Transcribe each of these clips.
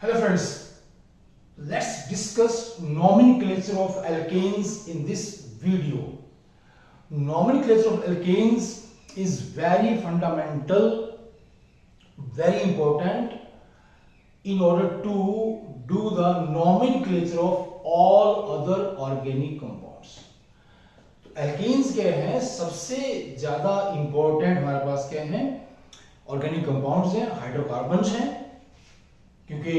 Hello friends, let's discuss nomenclature of alkanes in this video. Nomenclature of alkanes is very fundamental, very important in order to do the nomenclature of all other organic compounds. तो alkanes क्या है, सबसे ज्यादा important हमारे पास क्या है, organic compounds हैं, hydrocarbons हैं, क्योंकि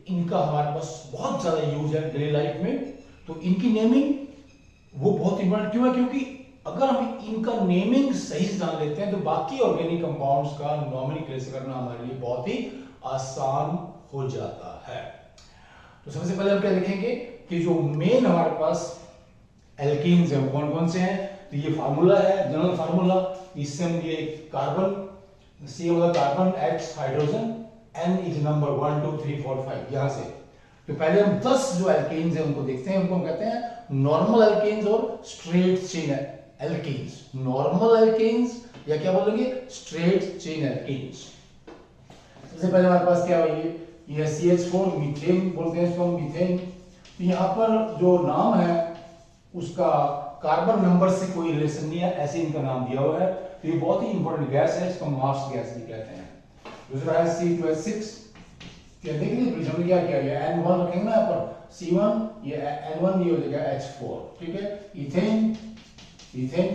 इनका हमारे पास बहुत ज्यादा यूज है डेली लाइफ में। तो इनकी नेमिंग वो बहुत इंपॉर्टेंट क्यों है, क्योंकि अगर हम इनका नेमिंग सही से जान लेते हैं तो बाकी ऑर्गेनिक कंपाउंड्स का नॉमेनक्लेचर करना हमारे लिए बहुत ही आसान हो जाता है। तो सबसे पहले हम क्या लिखेंगे कि जो मेन हमारे पास एल्कीन्स हैं कौन कौन से हैं। तो ये फार्मूला है, जनरल फार्मूला, इससे हम ये कार्बन, सी होगा carbon, X hydrogen, N is number 1 2 3 4 5 यहां से। तो पहले हम 10 जो एल्केन्स हैं उनको देखते हैं, उनको हम कहते हैं नॉर्मल एल्केन्स और straight chain alkanes. Normal alkanes या क्या बोलेंगे, स्ट्रेट चेन एल्केन्स। सबसे पहले हमारे पास क्या है, ये CH4 मीथेन बोलते हैं इसको, मीथेन। तो यहाँ पर जो नाम है उसका कार्बन नंबर से कोई रिलेशन नहीं है, ऐसे इनका नाम दिया हुआ है। तो ये बहुत ही इंपॉर्टेंट गैस है, इसको मार्स गैस भी कहते हैं। दूसरा है C2H6, क्या देख लीजिए हमने क्या किया, ये N1 रखेंगे ना यहाँ पर, C1, ये N1 ये हो जाएगा H4, ठीक है। Ethane, ethane,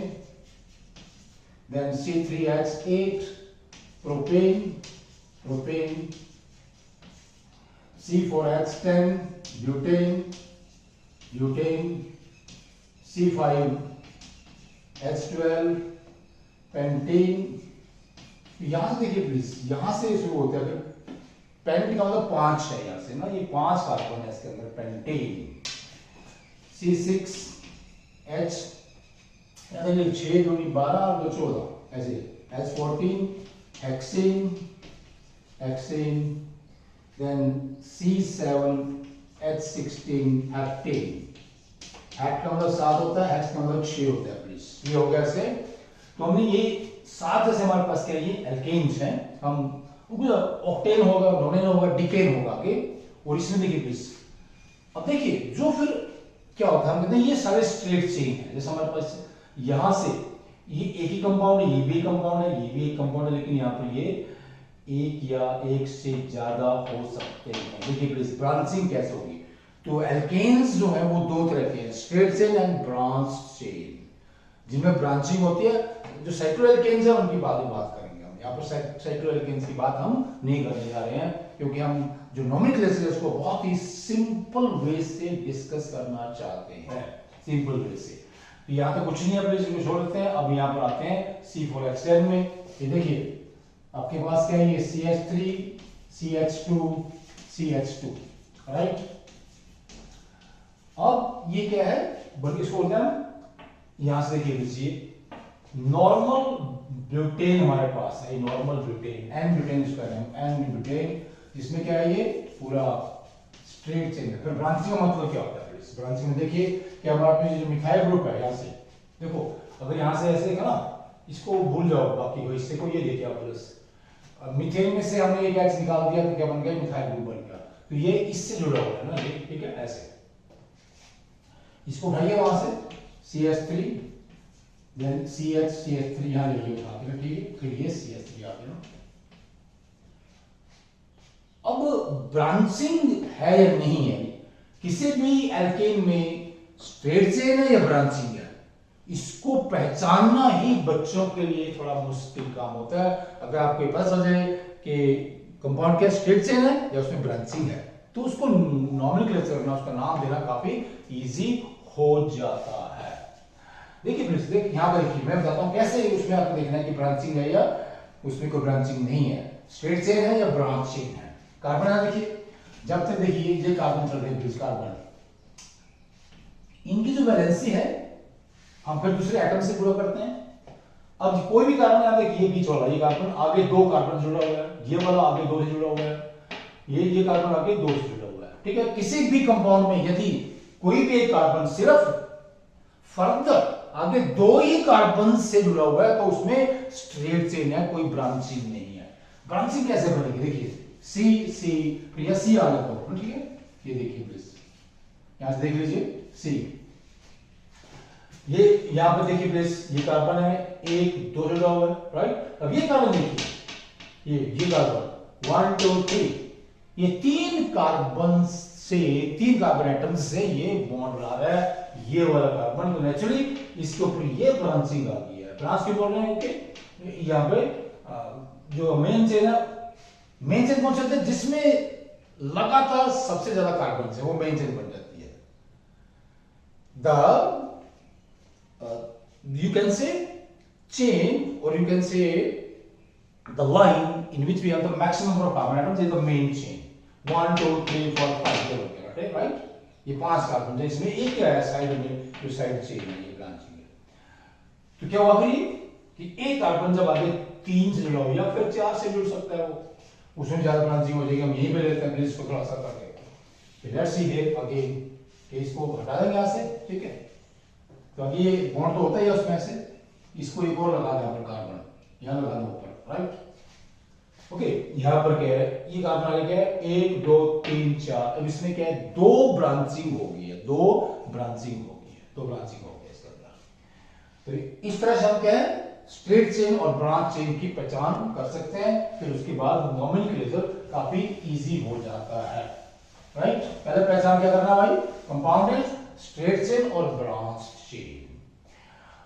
then C3H8, propane, propane, C4H10, butane, butane, C5H12, pentane. यहां से देखिए प्लीज, यहां से शुरू होते हैं, अगर पेंट का मतलब 5 है यहां से ना, ये 5 कार्बन है इसके अंदर, पेंटेन। C6H, 6 2 12 और 2 14 ऐसे, H14, hexane, hexane, then C7H16, heptane. हेक्ट का मतलब 7 होता है, हेक्स का मतलब 6 होता है प्लीज। ये हो गया ऐसे। तो हमने ये 7 जैसे हमारे पास क्या ये एल्केन्स हैं, हम ऑक्टेन होगा, नोनेन होगा, डिकेन होगा आगे, और इसमें देखिए प्लीज। अब देखिए जो फिर क्या होता है, हम कहते हैं ये सारे स्ट्रेट चेन है। जैसे हमारे पास यहां से ये एक ही कंपाउंड है, ये भी कंपाउंड है, ये भी एक कंपाउंड है, लेकिन यहाँ पर ये एक या एक से ज्यादा हो सकते हैं। देखिए प्लीज ब्रांचिंग कैसे होगी। तो एल्केन्स जो है वो 2 तरह के हैं, straight chain and branch chain, जिनमें ब्रांचिंग होती है। जो साइक्लोएल्केन्स है उनकी बाद में बात करेंगे हम, यहाँ पर साइक्लोएल्केन्स की बात हम नहीं करने जा रहे हैं, क्योंकि हम जो नॉमेनक्लेचर है उसको बहुत ही सिंपल वे से डिस्कस करना चाहते हैं, सिंपल वे से। तो यहाँ तो कुछ नहीं है, प्लीज इसको छोड़ देते हैं। अब यहाँ पर आते हैं C4H10 में। ये देखिए आपके पास क्या है, ये CH3, CH2, CH2, राइट। अब ये क्या है, बल्कि इसको बोलते हैं, यहां से देखिए लीजिए नॉर्मल ब्यूटेन हमारे पास है, नॉर्मल ब्यूटेन, एन ब्यूटेन इसका नाम, एन ब्यूटेन, जिसमें क्या है ये पूरा स्ट्रेट चेन है। फिर ब्रांचिंग का मतलब क्या होता है, ब्रांचिंग में देखिए कि हमारे पास जो मिथाइल ग्रुप है, यहां से देखो, अगर यहां से ऐसे देखा ना, इसको भूल जाओ बाकी को, इससे को ये देखिए आप प्लस मीथेन में से हमने एक H निकाल दिया तो क्या बन गया, मिथाइल ग्रुप बन गया। तो ये इससे जुड़ा हुआ है ना, ठीक है, ऐसे इसको उठाइए वहां से, CH3, देन CH3 यहां ले लियो उठा के, ठीक है, फिर ये CH3 आ गया। अब ब्रांचिंग है या नहीं है, किसी भी एल्केन में स्ट्रेट चेन है या ब्रांचिंग है, इसको पहचानना ही बच्चों के लिए थोड़ा मुश्किल काम होता है। अगर आपको पता चल जाए कि कंपाउंड क्या स्ट्रेट चेन है या उसमें ब्रांचिंग है, तो उसको नॉमेनक्लेचर करना, उसका नाम देना काफी इजी हो जाता है। देखिए प्लीज, देखिए यहां पर देखिए, मैं बताता हूं कैसे उसमें आपको देखना है कि ब्रांचिंग है या उसमें कोई ब्रांचिंग नहीं है, स्ट्रेट चेन है या ब्रांच चेन है। कार्बन है, देखिए जब तक देखिए ये कार्बन चल रहे हैं, कार्बन, इनकी जो वैलेंसी है हम फिर दूसरे एटम से पूरा करते हैं। अब कोई भी कार्बन आप देखिए, बीच वाला ये कार्बन आगे 2 कार्बन जुड़ा हुआ है, ये वाला आगे 2 से जुड़ा हुआ है, ये कार्बन आगे 2 से जुड़ा हुआ है, ठीक है। किसी भी कंपाउंड में यदि कोई भी एक कार्बन सिर्फ फर्दर आगे 2 ही कार्बन से जुड़ा हुआ है तो उसमें स्ट्रेट चेन है, कोई ब्रांचिंग नहीं है। ब्रांचिंग कैसे बनेगी, देखिए सी सी, तो यह सी आ जाता है, ठीक है। ये देखिए प्लीज, यहां से देख लीजिए सी, ये यहां पर देखिए प्लीज, ये कार्बन है, 1 2 जुड़ा हुआ है, राइट। अब ये कार्बन देखिए, ये कार्बन 1 2 3, ये 3 कार्बन से, 3 कार्बन एटम से ये बॉन्ड बना रहा है ये वाला कार्बन, तो नेचुरली इसके ऊपर ये ब्रांचिंग आ गई है। ब्रांच क्यों बोल रहे हैं कि यहाँ पे जो मेन चेन है, मेन चेन कौन चलते हैं जिसमें लगातार सबसे ज्यादा कार्बन है, वो मेन चेन बन जाती है। You can say chain, or you can say the line in which we have the maximum number of carbon atoms is the main chain. 1 2 3 4 5 right? ये 5 कार्बन है, इसमें एक क्या है साइड में, जो साइड चेन है, ये ब्रांचिंग है। तो क्या हुआ कि एक कार्बन जब आगे 3 से जुड़ा हो या फिर 4 से जुड़ सकता है, वो उसमें ज्यादा ब्रांचिंग हो जाएगी। हम यहीं पे लेते हैं, प्लीज इसको थोड़ा सा करके, लेट्स सी हियर अगेन, इसको हटा देंगे यहां से, ठीक है। तो अभी ये बॉन्ड तो होता ही है उसमें से, इसको एक और लगा दें यहाँ पर कार्बन, यहाँ लगा दें ऊपर, राइट। ओके, यहाँ पर क्या है, ये कार्बन आगे क्या है, 1 2 3 4, अब इसमें क्या है, 2 ब्रांचिंग हो गई है, 2 ब्रांचिंग हो गई है, 2 ब्रांचिंग हो गई है इसके अंदर। तो इस तरह से हम क्या है, स्ट्रेट चेन और ब्रांच चेन की पहचान कर सकते हैं। फिर उसके बाद नोमेनक्लेचर काफी इजी हो जाता है, राइट। पहले पहचान क्या करना भाई, कंपाउंडेड, स्ट्रेट चेन और ब्रांच चेन।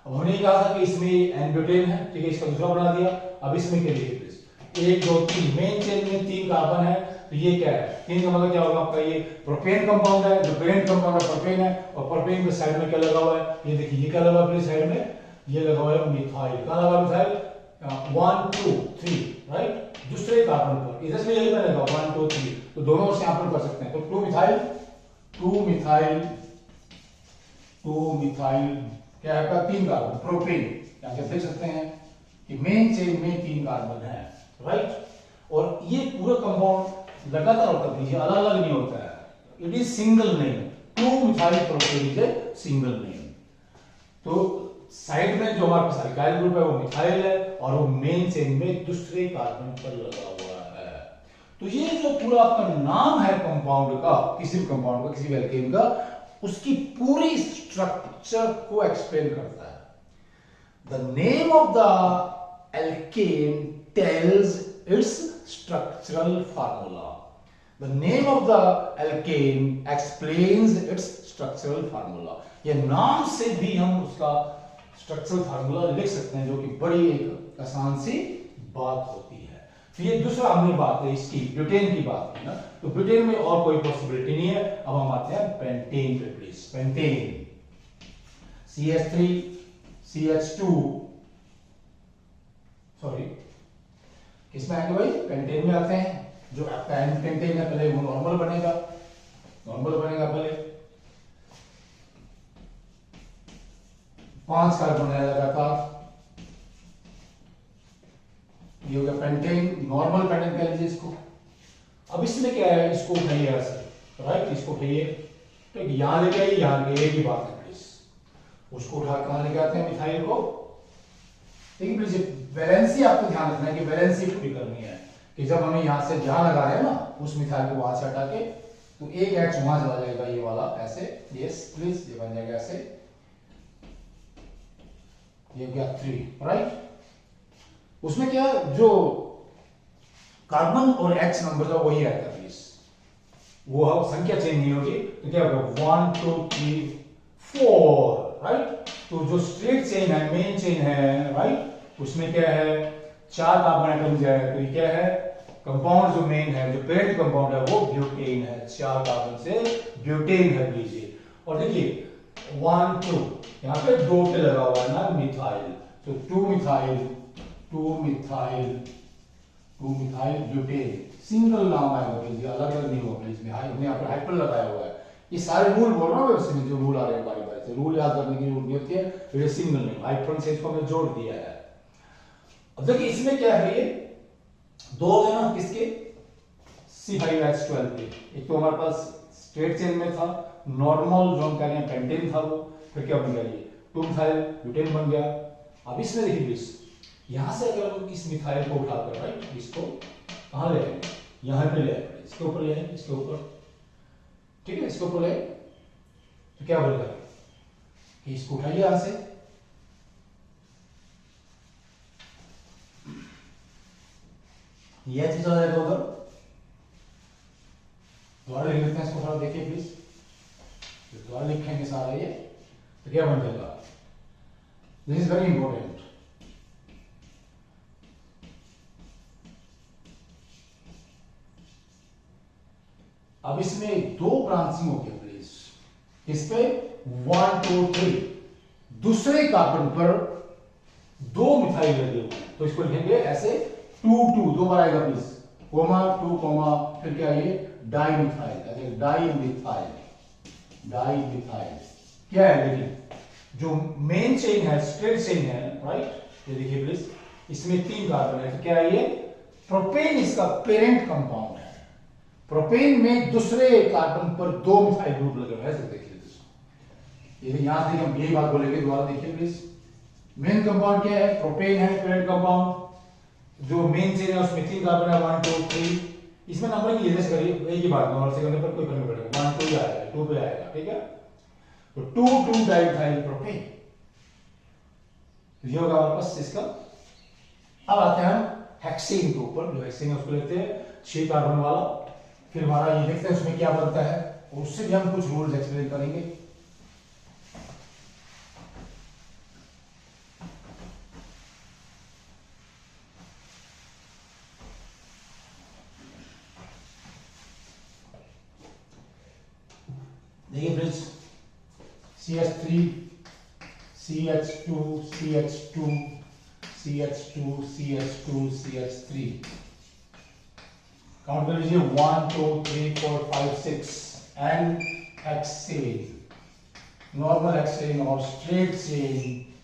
अब हमने कहा था कि इसमें एन-ब्यूटेन है, ठीक है, इसका दूसरा बना दिया। अब इसमें क्या लिखिए प्लीज, 1 2 3, मेन चेन में 3 कार्बन है, तो ये क्या है, 3 का मतलब क्या होगा आपका, ये प्रोपेन कंपाउंड है, जो पेरेंट कंपाउंड है प्रोपेन है, और प्रोपेन के साइड में क्या लगा हुआ है, ये देखिए, ये क्या लगा हुआ है साइड में, ये लगा हुआ है मिथाइल। कहां लगा मिथाइल, 1 2 3, राइट, दूसरे कार्बन पर इधर से यही बनेगा 1 2 3, तो दोनों ओर से यहां पर कर सकते हैं। तो 2 मिथाइल, 2 मिथाइल, 2 मिथाइल, क्या है आपका, 3 कार्बन, प्रोपेन। यहां से देख सकते हैं कि मेन चेन में 3 कार्बन है, राइट। और ये पूरा कंपाउंड लगातार होता है, ये अलग अलग नहीं होता है, it is single name, 2 methyl propane is a single name. तो साइड में जो हमारे पास अल्काइल ग्रुप है वो मिथाइल है, और वो मेन चेन में दूसरे कार्बन पर लगा हुआ है। तो ये जो पूरा आपका नाम है कंपाउंड का, किसी भी कंपाउंड का, किसी भी एल्केन का, उसकी पूरी स्ट्रक्चर को एक्सप्लेन करता है। The name of the alkane tells its structural formula. The name of the alkane explains its structural formula. ये नाम से भी हम उसका स्ट्रक्चरल फार्मूला लिख सकते हैं, जो कि बड़ी एक आसान सी बात होती है। तो ये दूसरा हमने बात है इसकी, ब्यूटेन की बात है ना, तो ब्यूटेन में और कोई पॉसिबिलिटी नहीं है। अब हम आते हैं पेंटेन पे please. Pentane, CH3 CH2, sorry किसमें आएंगे भाई, पेंटेन में आते हैं। जो पेंटेन है पहले वो नॉर्मल बनेगा, नॉर्मल बनेगा पहले, 5 कार्बन है लगातार, ये हो गया पेंटेन, नॉर्मल पेंटेन कह लीजिए इसको। अब इसमें क्या है, इसको उठाइए ऐसे, राइट, इसको उठाइए, तो यहां लेके आइए, यहां लेके, एक ही बात है प्लीज, उसको उठा कहां लेके आते हैं, मिथाइल को। देखिए प्लीज, वैलेंसी आपको ध्यान रखना है कि वैलेंसी पूरी करनी है, कि जब हमें यहां से जहां लगा रहे हैं ना, उस मिथाइल को वहां से हटा के, तो एक H वहां चला जाएगा, ये वाला ऐसे, यस प्लीज, ये बन जाएगा ऐसे, ये गया 3, राइट। उसमें क्या, जो कार्बन और H नंबर जो वही रहता है प्लीज, वो संख्या चेंज नहीं होगी। तो क्या होगा, 1 2 3 4, राइट। तो जो स्ट्रेट चेन है, मेन चेन है, राइट, उसमें क्या है, 4 कार्बन एटम्स है। तो ये क्या है, कंपाउंड जो मेन है, जो पेरेंट कंपाउंड है वो ब्यूटेन है, 4 कार्बन से ब्यूटेन है लीजिए। और देखिए 1 2, यहाँ पे 2 पे लगा हुआ है ना मिथाइल, तो 2 methyl, 2 methyl, 2 methyl butane, single नाम आएगा प्लीज, अलग अलग नहीं होगा इसमें। हमने यहाँ पर हाइपर लगाया हुआ है। ये सारे रूल बोल रहा हूँ, उसमें जो रूल आ रहे हैं बारी बारी से, रूल याद करने की जरूरत नहीं होती है, तो ये सिंगल नेम हाइपर से इसको हमने जोड़ दिया है। अब देखिए इसमें क्या है, ये 2 है ना किसके, C5H12 के। एक तो हमारे पास स्ट्रेट चेन में था, नॉर्मल जो हम कह रहे हैं पेंटेन था वो, फिर क्या बन गया, ये 2 मिथाइल ब्यूटेन बन गया। अब इसमें देखिए प्लीज, यहां से अगर हम इस मिथाइल को उठाकर, राइट, इसको कहां ले आएंगे, यहां पे ले आए, इसके ऊपर ले आए, इसके ऊपर, ठीक है, इसके ऊपर ले आए, तो क्या बोलेगा कि इसको उठाइए यहां से, यह चीज आ जाएगा उधर, द्वारा लिख लेते हैं इसको, थोड़ा देखिए प्लीज, द्वारा लिखेंगे सारा ये, तो क्या बन जाएगा, दिस इज वेरी इंपॉर्टेंट। अब इसमें दो ब्रांचिंग हो गया प्लीज, इस पे 1 2 3 दूसरे कार्बन पर दो मिथाइल लगे हुए, तो इसको लिखेंगे ऐसे 2 2 दो बार आएगा प्लीज, कोमा 2 कोमा, फिर क्या ये डाई मिथाइल, ऐसे डाई मिथाइल, डाई मिथाइल क्या है, देखिए जो मेन चेन है, स्ट्रेट चेन है, राइट, ये देखिए प्लीज, इसमें 3 कार्बन है, तो क्या है ये प्रोपेन, इसका पेरेंट कंपाउंड है, प्रोपेन में दूसरे कार्बन पर 2 मिथाइल ग्रुप लगे हुए हैं, देखिए ये यहां से हम यही बात बोलेंगे, दोबारा देखिए प्लीज, मेन कंपाउंड क्या है, प्रोपेन है, पेरेंट कंपाउंड, जो मेन चेन है उसमें 3 कार्बन है, 1 2 3, इसमें नंबरिंग इधर से करिए, एक ही बात नंबर से करने पर कोई फर्क नहीं पड़ेगा, 1 2 ही आएगा, 2 पे आएगा, ठीक है, तो 2 2 डाइमिथाइल प्रोपेन, ये होगा हमारे पास इसका। अब आते हैं हम हेक्सेन के ऊपर, जो हेक्सेन है उसको लेते हैं 6 कार्बन वाला, फिर हमारा ये देखते हैं उसमें क्या बनता है, और उससे भी हम कुछ रूल्स एक्सप्लेन करेंगे। देखिए friends, CH3 CH2 CH2 CH2 CH2 CH3, count कर लीजिए 1 2 3 4 5 6, एंड हेक्सेन, नॉर्मल हेक्सेन और स्ट्रेट चेन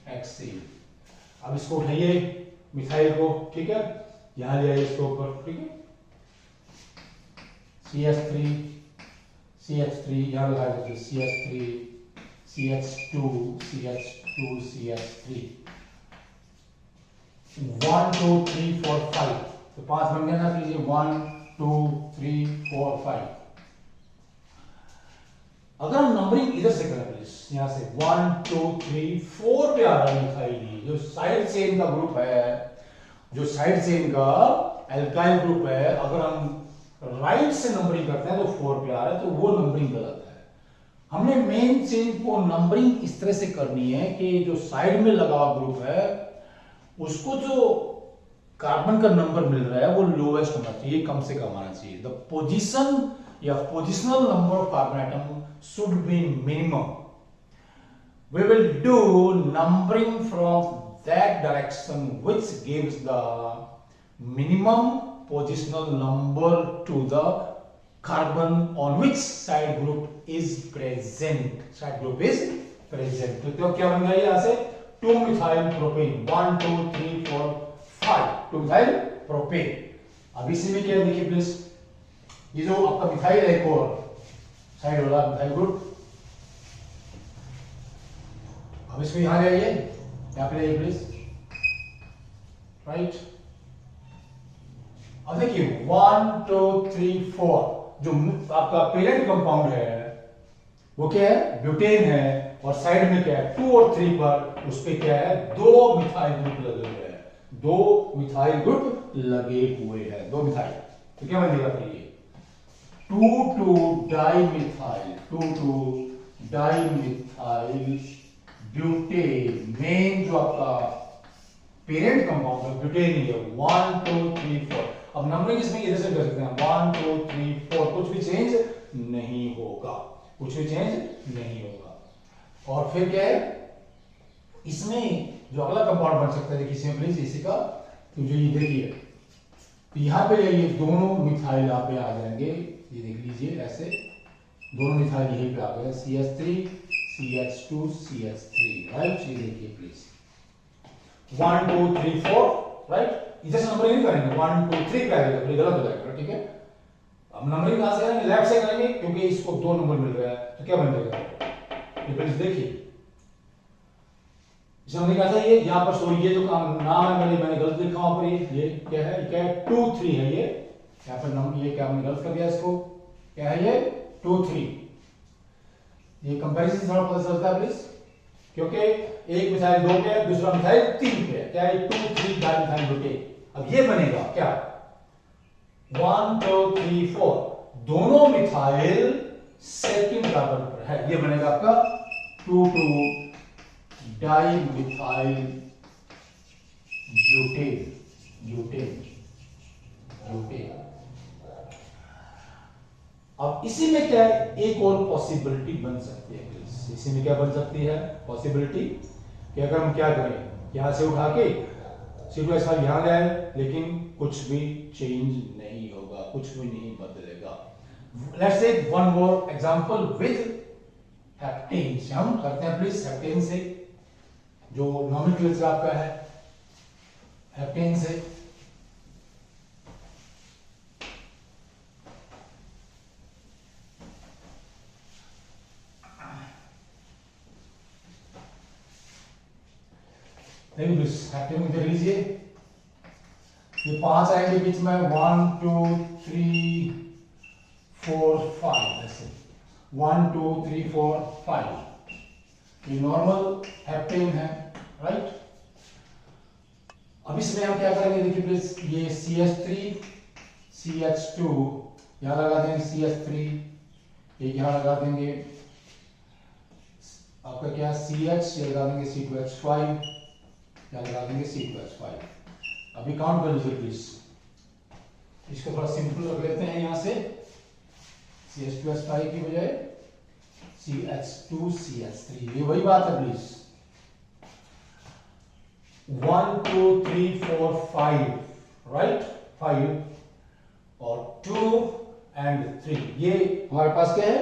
हेक्सेन। अब इसको उठाइए मिथाइल को, ठीक है, यहां ले आइए इसके ऊपर, ठीक है, CH3 यहां लगा दीजिए, CH3 CH2 CH2 CH3, 1 2 3 4 5, तो 5 बन गया ना, लीजिए 1 2 3 4 5। अगर हम नंबरिंग इधर से करें प्लीज, यहां से 1 2 3 4 पे आ रहा है मिथाइल, जो साइड चेन का ग्रुप है, जो साइड चेन का एल्काइल ग्रुप है, अगर हम राइट से नंबरिंग करते हैं तो 4 पे आ रहा है, तो वो नंबरिंग गलत है। हमने मेन चेन को नंबरिंग इस तरह से करनी है कि जो साइड में लगा हुआ ग्रुप है उसको जो कार्बन का नंबर मिल रहा है वो लोएस्ट होना चाहिए, कम से कम आना चाहिए, द पोजीशन या positional number of carbon atom should be minimum. We will do numbering from that direction which gives the minimum positional number to the carbon on which side group is present. Side group is present. तो क्या बन गया यहाँ से 2 methyl propane, 1 2 3 4 5 2 methyl propane। अब इसी में क्या देखिए प्लीज, ये जो आपका मिथाइल है, एक और साइड वाला मिथाइल ग्रुप, अब इसको यहां ले आइए, यहां पे लाइए प्लीज, राइट। अब देखिए 1 2 3 4 जो आपका पेरेंट कंपाउंड है वो क्या है, ब्यूटेन है, और साइड में क्या है 2 और 3 पर उस पे क्या है 2 मिथाइल ग्रुप लगे हुए हैं, 2 मिथाइल ग्रुप लगे हुए हैं, 2 मिथाइल, तो क्या बनेगा फिर ये 2 2 डाइमिथाइल, 2 2 डाइमिथाइल ब्यूटेन, मेन जो आपका पेरेंट कंपाउंड है ब्यूटेन ही है, 1 2 3 4। अब नंबरिंग इसमें इधर से कर सकते हैं 1 2 3 4, कुछ भी चेंज नहीं होगा, कुछ भी चेंज नहीं होगा। और फिर क्या है इसमें जो अगला कंपाउंड बन सकता है, देखिए इसमें प्लीज इसी का, तो जो ये देखिए, तो यहां पे ये दोनों मिथाइल यहाँ पे आ जाएंगे, ये देख लीजिए ऐसे दोनों मिथाइल यहीं पे आ गए, CH3 CH2 CH3, राइट। ये देखिए प्लीज 1 2 3 4, राइट, इधर से नंबरिंग नहीं करेंगे, 1 2 3 पे आएगा, फिर गलत हो जाएगा, ठीक है। अब नंबरिंग कहां से करेंगे, लेफ्ट से करेंगे, क्योंकि इसको 2 नंबर मिल रहा है, तो क्या बन जाएगा, ये प्लीज देखिए, हमने कहा था ये यहाँ पर, सॉरी ये जो काम नाम है मैंने गलत लिखा वहां पर, ये क्या है 2 3 है, ये यहाँ पर नंबर ये क्या हमने गलत कर दिया इसको, क्या है ये 2 3। ये कंपैरिजन थोड़ा पता चलता है प्लीज, क्योंकि एक मिसाइल 2 पे है, दूसरा मिसाइल 3 पे है, क्या है 2 3 डाई मिसाइल ब्यूटेन। अब ये बनेगा क्या 1 2 3 4, दोनों मिथाइल सेकंड कार्बन पर है, ये बनेगा आपका 2 2 di methyl butane butane butane. अब इसी में क्या है, एक और पॉसिबिलिटी बन सकती है, इसी में क्या बन सकती है पॉसिबिलिटी कि अगर हम क्या करें, यहां से उठा के C2H5 यहां ले आए, लेकिन कुछ भी चेंज नहीं होगा, कुछ भी नहीं बदलेगा। Let's take one more example with heptane. हम करते हैं प्लीज हेप्टेन से, जो नॉमेनक्लेचर आपका है हेप्टेन से। हेप्टेन इधर लीजिए, ये 5 आएंगे बीच में 1 2 3 4 5, ऐसे 1 2 3 4 5, ये नॉर्मल हेप्टेन है, राइट। अब इसमें हम क्या करेंगे, देखिए प्लीज, ये CH3 CH2 यहां लगा देंगे, CH3 ये यहां लगा देंगे, आपका क्या CH, ये लगा देंगे C2H5, या लगा देंगे C2H5। अभी काउंट कर लीजिए प्लीज, इसको थोड़ा सिंपल रख लेते हैं, यहां से CH2H5 की बजाय CH2 CH3, ये वही बात है प्लीज। 1 2 3 4 5, राइट, 5 और 2 एंड 3, ये हमारे पास क्या है,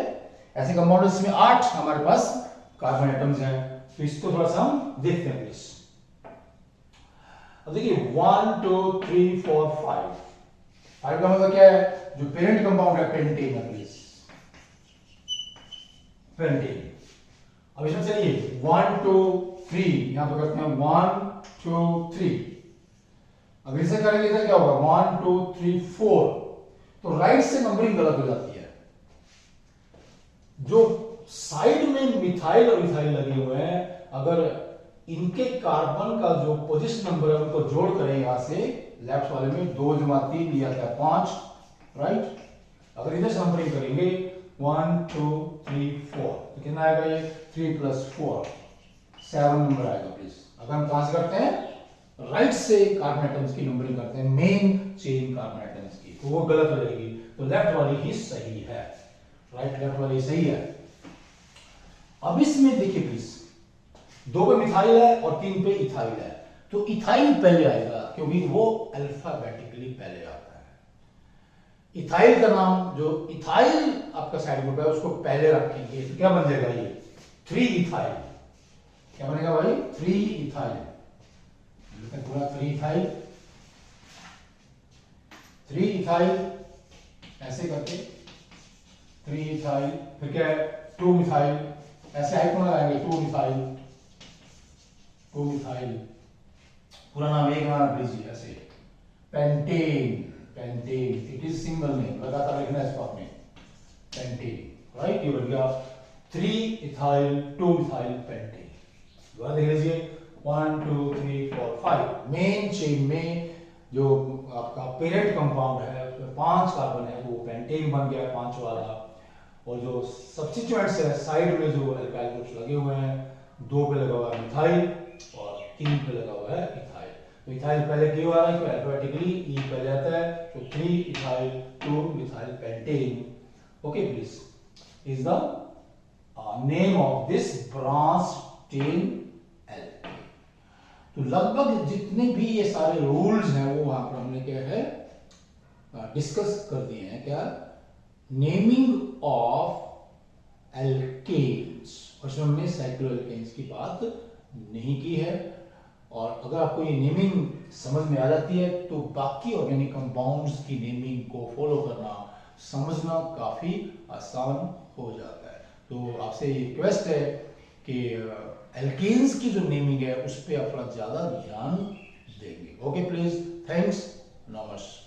ऐसे कंपाउंड इसमें 8 हमारे पास कार्बन एटम्स हैं। तो इसको थोड़ा सा हम देखते हैं प्लीज। अब देखिए 1 2 3 4 5, 5 का मतलब क्या है, जो पेरेंट कंपाउंड है पेंटेन है प्लीज, पेंटेन। अब इसमें चलिए 1 2 3 यहां पर करते हैं 1 2 3, अगर इसे करेंगे तो क्या होगा 1 2 3 4, तो राइट से नंबरिंग गलत हो जाती है। जो साइड में मिथाइल और इथाइल लगे हुए हैं, अगर इनके कार्बन का जो पोजीशन नंबर है उनको जोड़ करें, यहां से लेफ्ट वाले में 2 जमा 3 दिया था 5, राइट। अगर इधर से नंबरिंग करेंगे 1 2 3 4, तो कितना आएगा ये 3 + 4 7 नंबर आएगा प्लीज। अगर हम कहां से करते हैं, राइट से कार्बन एटम्स की नंबरिंग करते हैं, मेन चेन कार्बन एटम्स की, तो वो गलत हो जाएगी, तो लेफ्ट वाली ही सही है, राइट, लेफ्ट वाली सही है। अब इसमें देखिए प्लीज, 2 पे मिथाइल है और 3 पे इथाइल है, तो इथाइल पहले आएगा क्योंकि वो अल्फाबेटिकली पहले आता है। इथाइल का नाम, जो इथाइल आपका साइड ग्रुप है उसको पहले रखेंगे, तो क्या बन जाएगा ये 3 इथाइल, क्या बनेगा भाई 3 इथाइल, पूरा 3 इथाइल 3 इथाइल, ऐसे करके 3 इथाइल, फिर क्या है 2 मिथाइल, ऐसे आइकन लगाएंगे 2 मिथाइल 2 मिथाइल, पूरा नाम एक नाम लीजिए, ऐसे pentane, pentane, it is single name, लगातार लिखना है इसको आपने, पेंटेन, राइट। ये बन गया 3 इथाइल 2 मिथाइल पेंटेन। दोबारा देख लीजिए 1 2 3 4 5, मेन चेन में जो आपका पेरेंट कंपाउंड है उसमें 5 कार्बन है, वो पेंटेन बन गया 5 वाला, और जो सब्स्टिट्यूएंट्स है साइड में जो अल्काइल ग्रुप्स लगे हुए हैं, 2 पे लगा हुआ है मिथाइल और 3 पे लगा हुआ है इथाइल। तो इथाइल पहले क्यों आ रहा है, क्योंकि अल्फाबेटिकली ई पहले आता है, तो 3 ethyl 2 methyl pentane, okay please, is the name of this branch chain alkane. तो लगभग जितने भी ये सारे रूल्स हैं वो वहां पर हमने क्या है डिस्कस कर दिए हैं, क्या नेमिंग ऑफ एल्केन्स, और इसमें हमने साइक्लोएल्केन्स की बात नहीं की है। और अगर आपको ये नेमिंग समझ में आ जाती है तो बाकी ऑर्गेनिक कंपाउंड्स की नेमिंग को फॉलो करना, समझना काफी आसान हो जाता है। तो आपसे ये रिक्वेस्ट है कि एल्केन्स की जो नेमिंग है उस पर आप थोड़ा ज्यादा ध्यान देंगे। ओके प्लीज, थैंक्स, नमस्कार।